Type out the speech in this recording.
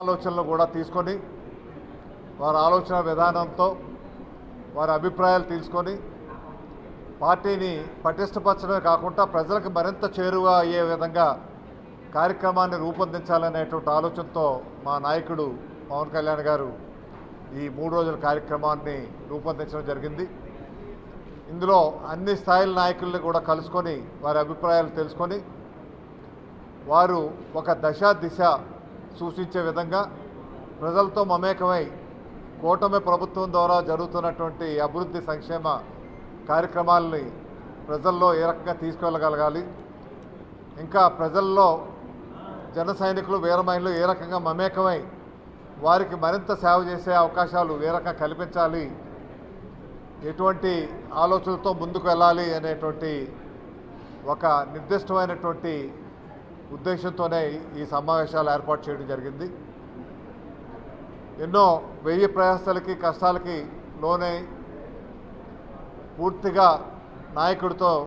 ఆలోచనలు కూడా తీసుకొని వారి ఆలోచన విధానంతో వారి అభిప్రాయాలు తీసుకొని పార్టీని పటిష్టపరచడమే కాకుండా ప్రజలకు మరింత చేరువగా అయ్యే విధంగా కార్యక్రమాన్ని రూపొందించాలనేటువంటి ఆలోచనతో మా నాయకుడు పవన్ కళ్యాణ్ గారు ఈ 3 రోజుల కార్యక్రమాన్ని రూపొందించడం జరిగింది. ఇందులో అన్ని స్థాయిల నాయకుల్ని కూడా కలుసుకొని వారి అభిప్రాయాలు తెలుసుకొని వారు ఒక దిశ సూచించే విధంగా ప్రజలతో మమేకమై కూటమి ప్రభుత్వం ద్వారా జరుగుతున్నటువంటి అభివృద్ధి సంక్షేమ కార్యక్రమాలని ప్రజల్లో ఏ రకంగా తీసుకెళ్ళగలగాలి, ఇంకా ప్రజల్లో జన సైనికులు వీరమహిళలు ఏ రకంగా మమేకమై వారికి మరింత సేవ చేసే అవకాశాలు ఏ రకంగా కల్పించాలి, ఎటువంటి ఆలోచనలతో ముందుకు వెళ్ళాలి అనేటువంటి ఒక నిర్దిష్టమైనటువంటి ఉద్దేశంతోనే ఈ సమావేశాలు ఏర్పాటు చేయడం జరిగింది. ఎన్నో వెయ్యి ప్రయాసాలకి కష్టాలకి లోనై పూర్తిగా నాయకుడితో